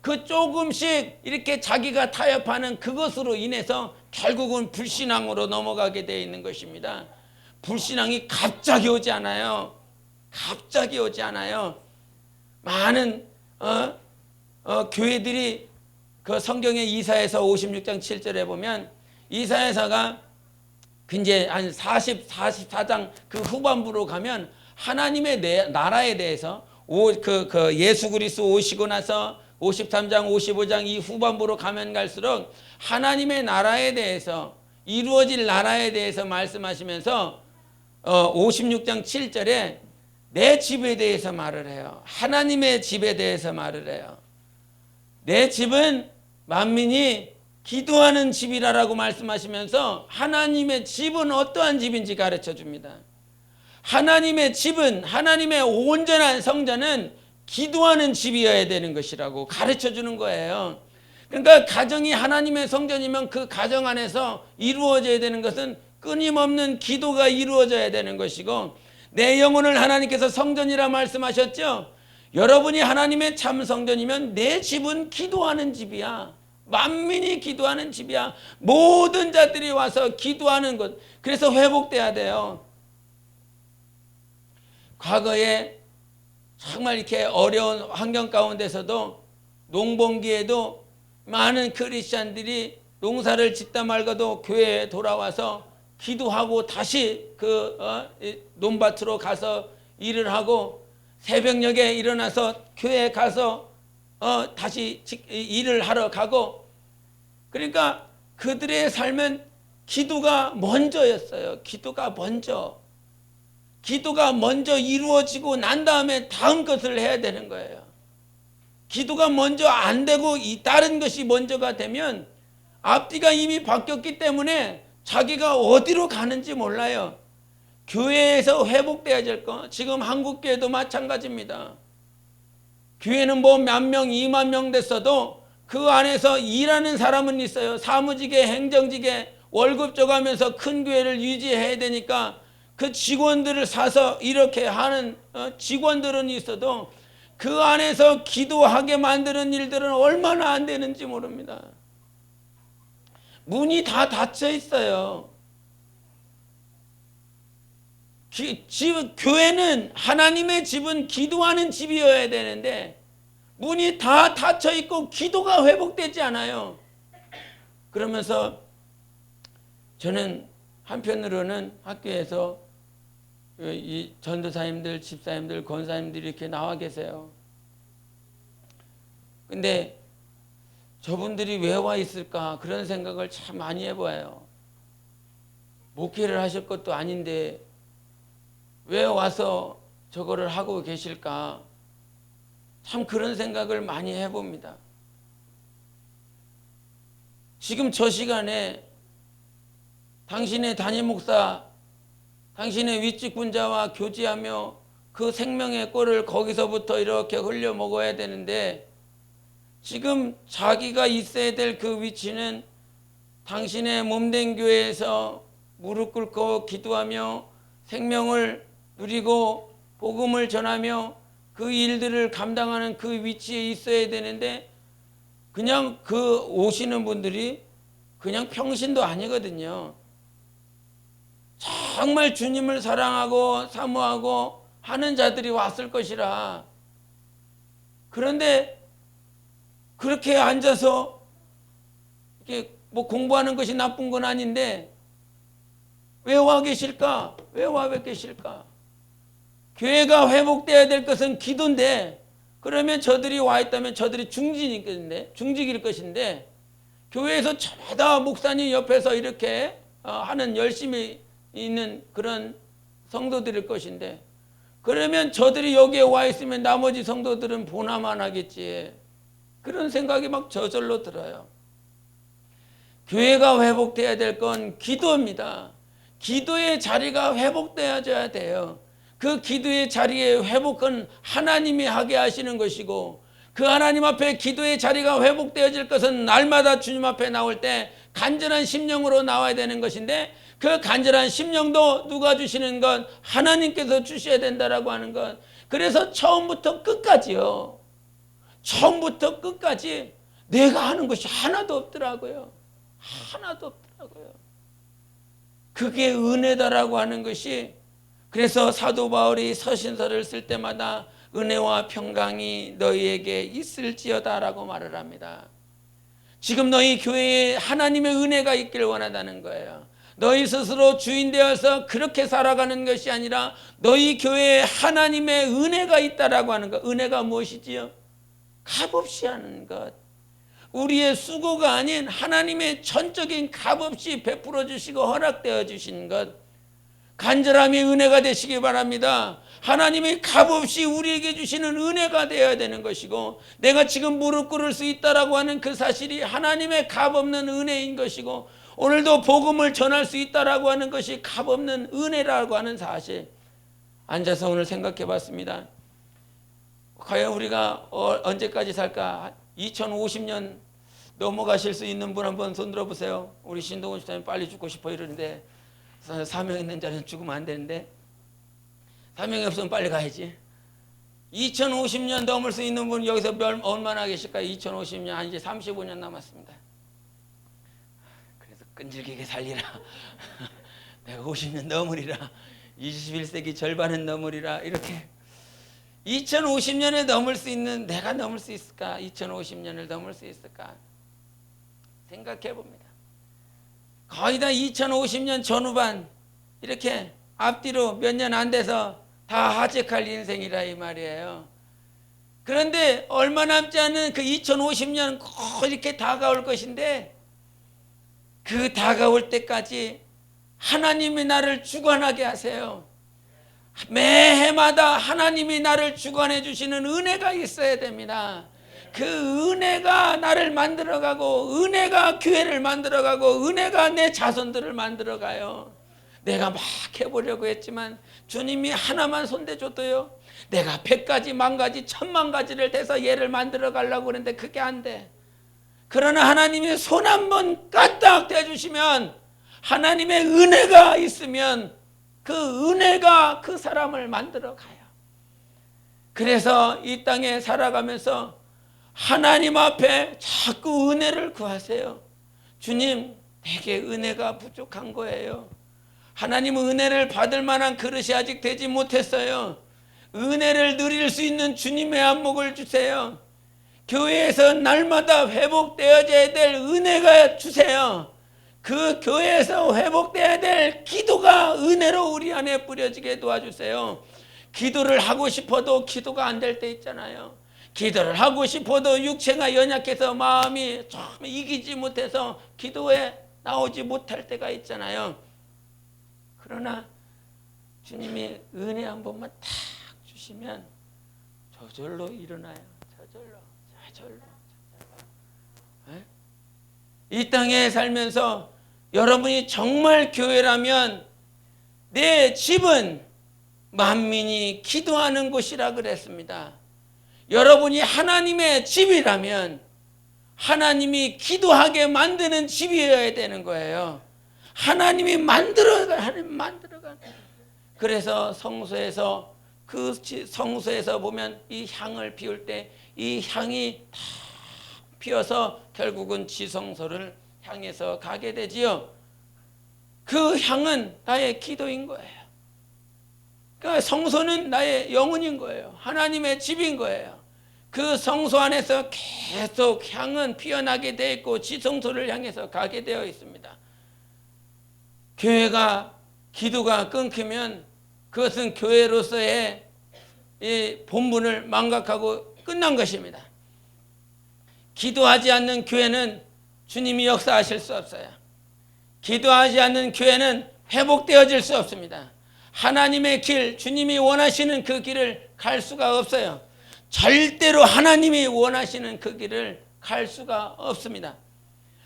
그 조금씩 이렇게 자기가 타협하는 그것으로 인해서 결국은 불신앙으로 넘어가게 되어 있는 것입니다. 불신앙이 갑자기 오지 않아요. 갑자기 오지 않아요. 많은 교회들이 그 성경의 이사야서 56장 7절에 보면 이사야서가 이제 한 44장 그 후반부로 가면 하나님의 나라에 대해서 예수 그리스도 오시고 나서 53장 55장 이 후반부로 가면 갈수록 하나님의 나라에 대해서, 이루어질 나라에 대해서 말씀하시면서 56장 7절에 내 집에 대해서 말을 해요. 하나님의 집에 대해서 말을 해요. 내 집은 만민이 기도하는 집이라고 말씀하시면서 하나님의 집은 어떠한 집인지 가르쳐 줍니다. 하나님의 집은, 하나님의 온전한 성전은 기도하는 집이어야 되는 것이라고 가르쳐 주는 거예요. 그러니까 가정이 하나님의 성전이면 그 가정 안에서 이루어져야 되는 것은 끊임없는 기도가 이루어져야 되는 것이고, 내 영혼을 하나님께서 성전이라 말씀하셨죠. 여러분이 하나님의 참 성전이면 내 집은 기도하는 집이야. 만민이 기도하는 집이야. 모든 자들이 와서 기도하는 것. 그래서 회복돼야 돼요. 과거에 정말 이렇게 어려운 환경 가운데서도 농번기에도 많은 크리스찬들이 농사를 짓다 말고도 교회에 돌아와서 기도하고 다시 논밭으로 가서 일을 하고, 새벽녘에 일어나서 교회에 가서 다시 일을 하러 가고, 그러니까 그들의 삶은 기도가 먼저였어요. 기도가 먼저 이루어지고 난 다음에 다음 것을 해야 되는 거예요. 기도가 먼저 안 되고 다른 것이 먼저가 되면 앞뒤가 이미 바뀌었기 때문에 자기가 어디로 가는지 몰라요. 교회에서 회복돼야 될 거, 지금 한국교회도 마찬가지입니다. 교회는 뭐 몇 명, 2만 명 됐어도 그 안에서 일하는 사람은 있어요. 사무직에, 행정직에 월급 줘가면서 큰 교회를 유지해야 되니까 그 직원들을 사서 이렇게 하는 직원들은 있어도 그 안에서 기도하게 만드는 일들은 얼마나 안 되는지 모릅니다. 문이 다 닫혀 있어요. 교회는, 하나님의 집은 기도하는 집이어야 되는데 문이 다 닫혀 있고 기도가 회복되지 않아요. 그러면서 저는 한편으로는 학교에서 이 전도사님들, 집사님들, 권사님들이 이렇게 나와 계세요. 근데 저분들이 왜 와 있을까 그런 생각을 참 많이 해봐요. 목회를 하실 것도 아닌데 왜 와서 저거를 하고 계실까? 참 그런 생각을 많이 해봅니다. 지금 저 시간에 당신의 담임 목사, 당신의 윗직분자와 교제하며 그 생명의 꼴을 거기서부터 이렇게 흘려 먹어야 되는데 지금 자기가 있어야 될 그 위치는 당신의 몸된 교회에서 무릎 꿇고 기도하며 생명을 누리고 복음을 전하며 그 일들을 감당하는 그 위치에 있어야 되는데 그냥 그 오시는 분들이 그냥 평신도 아니거든요. 정말 주님을 사랑하고 사모하고 하는 자들이 왔을 것이라. 그런데 그렇게 앉아서 이렇게 뭐 공부하는 것이 나쁜 건 아닌데 왜 와 계실까? 왜 와 계실까? 교회가 회복돼야 될 것은 기도인데 그러면 저들이 와 있다면 저들이 중직일 것인데 교회에서 저마다 목사님 옆에서 이렇게 하는 열심히 있는 그런 성도들일 것인데 그러면 저들이 여기에 와 있으면 나머지 성도들은 보나만 하겠지. 그런 생각이 막 저절로 들어요. 교회가 회복돼야 될 건 기도입니다. 기도의 자리가 회복되어져야 돼요. 그 기도의 자리의 회복은 하나님이 하게 하시는 것이고 그 하나님 앞에 기도의 자리가 회복되어질 것은 날마다 주님 앞에 나올 때 간절한 심령으로 나와야 되는 것인데 그 간절한 심령도 누가 주시는 것? 하나님께서 주셔야 된다라고 하는 것. 그래서 처음부터 끝까지요. 처음부터 끝까지 내가 하는 것이 하나도 없더라고요. 하나도 없더라고요. 그게 은혜다라고 하는 것이 그래서 사도 바울이 서신서를 쓸 때마다 은혜와 평강이 너희에게 있을지어다라고 말을 합니다. 지금 너희 교회에 하나님의 은혜가 있기를 원하다는 거예요. 너희 스스로 주인 되어서 그렇게 살아가는 것이 아니라 너희 교회에 하나님의 은혜가 있다라고 하는 것. 은혜가 무엇이지요? 값없이 하는 것. 우리의 수고가 아닌 하나님의 전적인 값없이 베풀어 주시고 허락되어 주신 것. 간절함이 은혜가 되시기 바랍니다. 하나님의 값없이 우리에게 주시는 은혜가 되어야 되는 것이고 내가 지금 무릎 꿇을 수 있다라고 하는 그 사실이 하나님의 값없는 은혜인 것이고 오늘도 복음을 전할 수 있다라고 하는 것이 값없는 은혜라고 하는 사실. 앉아서 오늘 생각해 봤습니다. 과연 우리가 언제까지 살까? 2050년 넘어가실 수 있는 분 한번 손 들어보세요. 우리 신동훈 집사님 빨리 죽고 싶어 이러는데 사명 있는 자는 죽으면 안 되는데 사명이 없으면 빨리 가야지. 2050년 넘을 수 있는 분 여기서 얼마나 계실까요? 2050년 한 이제 35년 남았습니다. 그래서 끈질기게 살리라. 내가 50년 넘으리라. 21세기 절반은 넘으리라. 이렇게 2050년에 넘을 수 있는 내가 넘을 수 있을까? 2050년을 넘을 수 있을까? 생각해 봅니다. 거의 다 2050년 전후반 이렇게 앞뒤로 몇 년 안 돼서 다 하직할 인생이라 이 말이에요. 그런데 얼마 남지 않은 그 2050년 꼭 이렇게 다가올 것인데 그 다가올 때까지 하나님이 나를 주관하게 하세요. 매해마다 하나님이 나를 주관해 주시는 은혜가 있어야 됩니다. 그 은혜가 나를 만들어가고 은혜가 교회를 만들어가고 은혜가 내 자손들을 만들어가요. 내가 막 해보려고 했지만 주님이 하나만 손대줘도요 내가 100가지 10,000가지 10,000,000가지를 대서 얘를 만들어가려고 그러는데 그게 안 돼. 그러나 하나님이 손 한번 까딱 대주시면 하나님의 은혜가 있으면 그 은혜가 그 사람을 만들어가요. 그래서 이 땅에 살아가면서 하나님 앞에 자꾸 은혜를 구하세요. 주님, 내게 은혜가 부족한 거예요. 하나님 은혜를 받을 만한 그릇이 아직 되지 못했어요. 은혜를 누릴 수 있는 주님의 안목을 주세요. 교회에서 날마다 회복되어져야 될 은혜가 주세요. 그 교회에서 회복되어야 될 기도가 은혜로 우리 안에 뿌려지게 도와주세요. 기도를 하고 싶어도 기도가 안 될 때 있잖아요. 기도를 하고 싶어도 육체가 연약해서 마음이 좀 이기지 못해서 기도에 나오지 못할 때가 있잖아요. 그러나 주님이 은혜 한 번만 탁 주시면 저절로 일어나요. 저절로. 이 땅에 살면서 여러분이 정말 교회라면 내 집은 만민이 기도하는 곳이라 그랬습니다. 여러분이 하나님의 집이라면 하나님이 기도하게 만드는 집이어야 되는 거예요. 하나님이 만들어가는. 그래서 성소에서 보면 이 향을 피울 때 이 향이 다 피어서 결국은 지성소를 향해서 가게 되지요. 그 향은 나의 기도인 거예요. 그러니까 성소는 나의 영혼인 거예요. 하나님의 집인 거예요. 그 성소 안에서 계속 향은 피어나게 되어 있고 지성소를 향해서 가게 되어 있습니다. 교회가 기도가 끊기면 그것은 교회로서의 이 본분을 망각하고 끝난 것입니다. 기도하지 않는 교회는 주님이 역사하실 수 없어요. 기도하지 않는 교회는 회복되어질 수 없습니다. 하나님의 길, 주님이 원하시는 그 길을 갈 수가 없어요. 절대로 하나님이 원하시는 그 길을 갈 수가 없습니다.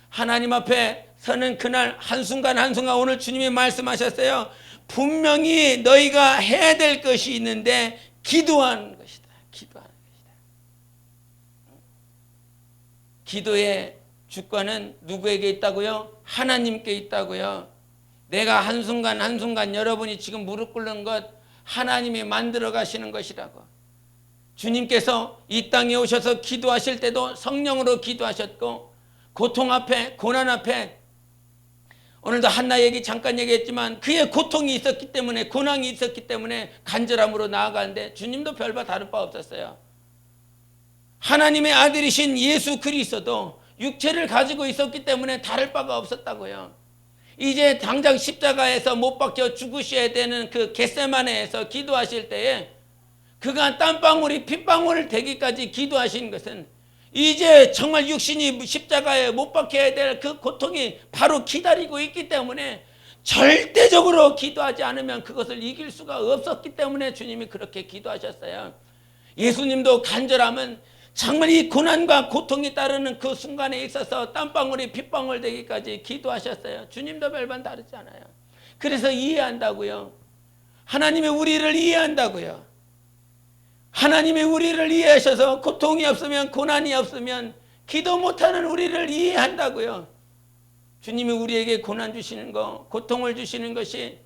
하나님 앞에 서는 그날 한순간 한순간 오늘 주님이 말씀하셨어요. 분명히 너희가 해야 될 것이 있는데 기도하는 것이다. 기도의 주권은 누구에게 있다고요? 하나님께 있다고요. 내가 한순간 한순간 여러분이 지금 무릎 꿇는 것 하나님이 만들어 가시는 것이라고. 주님께서 이 땅에 오셔서 기도하실 때도 성령으로 기도하셨고 고통 앞에 고난 앞에 오늘도 한나 얘기 잠깐 얘기했지만 그의 고통이 있었기 때문에 고난이 있었기 때문에 간절함으로 나아가는데 주님도 별바 다를 바 없었어요. 하나님의 아들이신 예수 그리스도도 육체를 가지고 있었기 때문에 다를 바가 없었다고요. 이제 당장 십자가에서 못 박혀 죽으셔야 되는 그 겟세마네에서 기도하실 때에 그가 땀방울이 핏방울 되기까지 기도하신 것은 이제 정말 육신이 십자가에 못 박혀야 될 그 고통이 바로 기다리고 있기 때문에 절대적으로 기도하지 않으면 그것을 이길 수가 없었기 때문에 주님이 그렇게 기도하셨어요. 예수님도 간절함은 정말 이 고난과 고통이 따르는 그 순간에 있어서 땀방울이 핏방울 되기까지 기도하셨어요. 주님도 별반 다르지 않아요. 그래서 이해한다고요. 하나님이 우리를 이해한다고요. 하나님이 우리를 이해하셔서 고통이 없으면 고난이 없으면 기도 못하는 우리를 이해한다고요. 주님이 우리에게 고난 주시는 거, 고통을 주시는 것이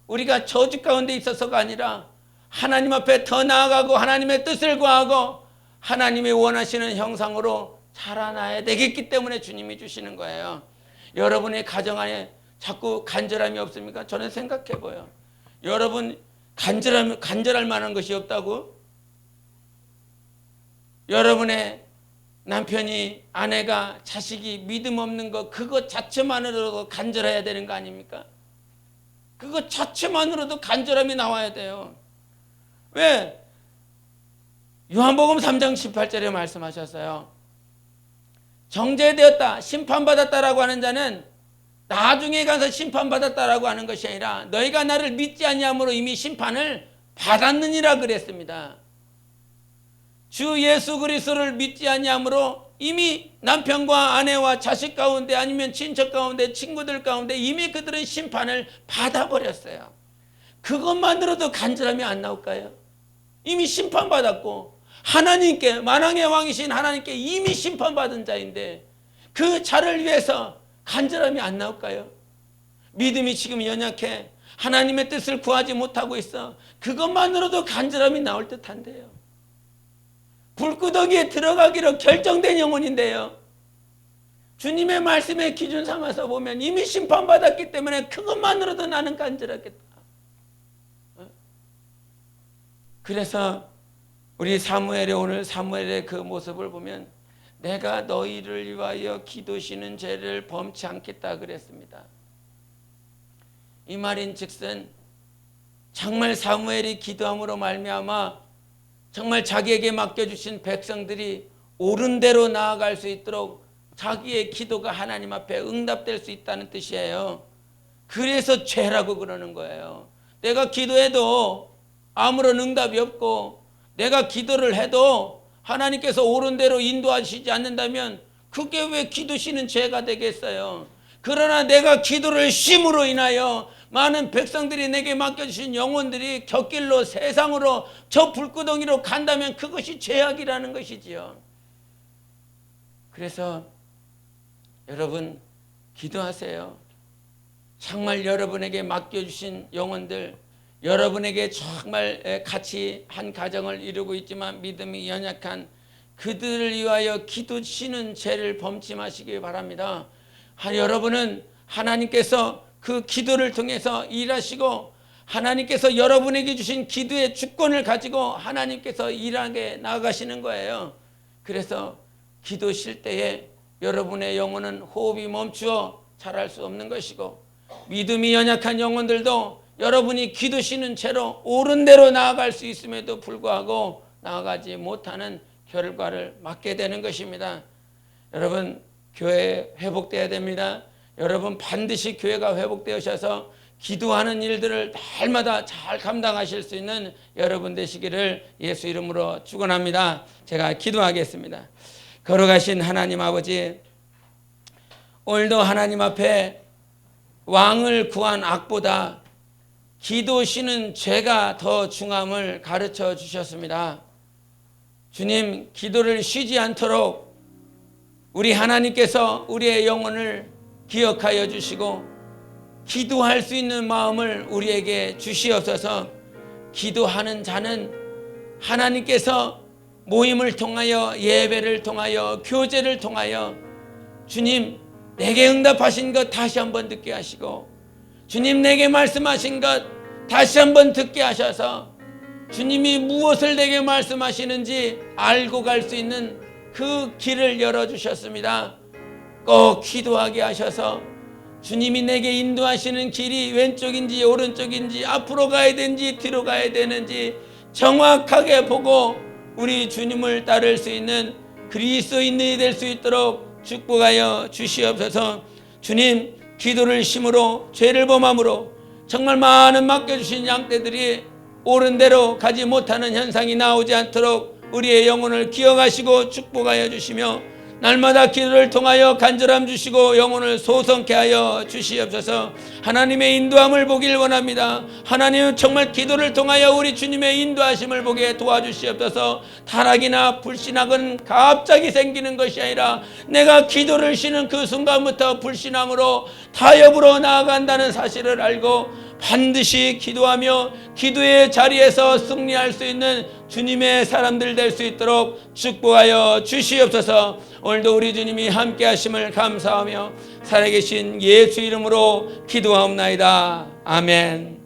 우리가 저주 가운데 있어서가 아니라 하나님 앞에 더 나아가고 하나님의 뜻을 구하고 하나님이 원하시는 형상으로 자라나야 되겠기 때문에 주님이 주시는 거예요. 여러분의 가정 안에 자꾸 간절함이 없습니까? 저는 생각해 보여. 여러분 간절할 만한 것이 없다고? 여러분의 남편이 아내가 자식이 믿음 없는 거 그것 자체만으로도 간절해야 되는 거 아닙니까? 그것 자체만으로도 간절함이 나와야 돼요. 왜? 요한복음 3장 18절에 말씀하셨어요. 정죄되었다, 심판받았다라고 하는 자는 나중에 가서 심판받았다라고 하는 것이 아니라 너희가 나를 믿지 아니함으로 이미 심판을 받았느니라 그랬습니다. 주 예수 그리스도를 믿지 아니함으로 이미 남편과 아내와 자식 가운데 아니면 친척 가운데 친구들 가운데 이미 그들은 심판을 받아버렸어요. 그것만으로도 간절함이 안 나올까요? 이미 심판받았고 하나님께 만왕의 왕이신 하나님께 이미 심판받은 자인데 그 자를 위해서 간절함이 안 나올까요? 믿음이 지금 연약해 하나님의 뜻을 구하지 못하고 있어. 그것만으로도 간절함이 나올 듯한데요. 불구덩이에 들어가기로 결정된 영혼인데요. 주님의 말씀의 기준 삼아서 보면 이미 심판받았기 때문에 그것만으로도 나는 간절하겠다. 그래서 우리 오늘 사무엘의 그 모습을 보면 내가 너희를 위하여 기도시는 죄를 범치 않겠다 그랬습니다. 이 말인 즉슨 정말 사무엘이 기도함으로 말미암아 정말 자기에게 맡겨주신 백성들이 옳은 대로 나아갈 수 있도록 자기의 기도가 하나님 앞에 응답될 수 있다는 뜻이에요. 그래서 죄라고 그러는 거예요. 내가 기도해도 아무런 응답이 없고 내가 기도를 해도 하나님께서 옳은 대로 인도하시지 않는다면 그게 왜 기도시는 죄가 되겠어요. 그러나 내가 기도를 쉼으로 인하여 많은 백성들이 내게 맡겨주신 영혼들이 곁길로 세상으로 저 불구덩이로 간다면 그것이 죄악이라는 것이지요. 그래서 여러분 기도하세요. 정말 여러분에게 맡겨주신 영혼들, 여러분에게 정말 같이 한 가정을 이루고 있지만 믿음이 연약한 그들을 위하여 기도시는 죄를 범치 마시기 바랍니다. 여러분은 하나님께서 그 기도를 통해서 일하시고 하나님께서 여러분에게 주신 기도의 주권을 가지고 하나님께서 일하게 나아가시는 거예요. 그래서 기도 쉴 때에 여러분의 영혼은 호흡이 멈추어 잘할 수 없는 것이고 믿음이 연약한 영혼들도 여러분이 기도 쉬는 채로 옳은 대로 나아갈 수 있음에도 불구하고 나아가지 못하는 결과를 맞게 되는 것입니다. 여러분 교회 회복되어야 됩니다. 여러분 반드시 교회가 회복되셔서 기도하는 일들을 날마다 잘 감당하실 수 있는 여러분 되시기를 예수 이름으로 축원합니다. 제가 기도하겠습니다. 걸어가신 하나님 아버지, 오늘도 하나님 앞에 왕을 구한 악보다 기도시는 죄가 더 중함을 가르쳐 주셨습니다. 주님, 기도를 쉬지 않도록 우리 하나님께서 우리의 영혼을 기억하여 주시고 기도할 수 있는 마음을 우리에게 주시옵소서. 기도하는 자는 하나님께서 모임을 통하여 예배를 통하여 교제를 통하여 주님 내게 응답하신 것 다시 한번 듣게 하시고 주님 내게 말씀하신 것 다시 한번 듣게 하셔서 주님이 무엇을 내게 말씀하시는지 알고 갈 수 있는 그 길을 열어주셨습니다. 꼭 기도하게 하셔서 주님이 내게 인도하시는 길이 왼쪽인지 오른쪽인지 앞으로 가야 되는지 뒤로 가야 되는지 정확하게 보고 우리 주님을 따를 수 있는 그리스도인이 될 수 있도록 축복하여 주시옵소서. 주님, 기도를 심으로 죄를 범함으로 정말 많은 맡겨주신 양떼들이 옳은 대로 가지 못하는 현상이 나오지 않도록 우리의 영혼을 기억하시고 축복하여 주시며 날마다 기도를 통하여 간절함 주시고 영혼을 소성케 하여 주시옵소서. 하나님의 인도함을 보길 원합니다. 하나님은 정말 기도를 통하여 우리 주님의 인도하심을 보게 도와주시옵소서. 타락이나 불신앙은 갑자기 생기는 것이 아니라 내가 기도를 쉬는 그 순간부터 불신앙으로 타협으로 나아간다는 사실을 알고 반드시 기도하며 기도의 자리에서 승리할 수 있는 주님의 사람들 될 수 있도록 축복하여 주시옵소서. 오늘도 우리 주님이 함께 하심을 감사하며 살아계신 예수 이름으로 기도하옵나이다. 아멘.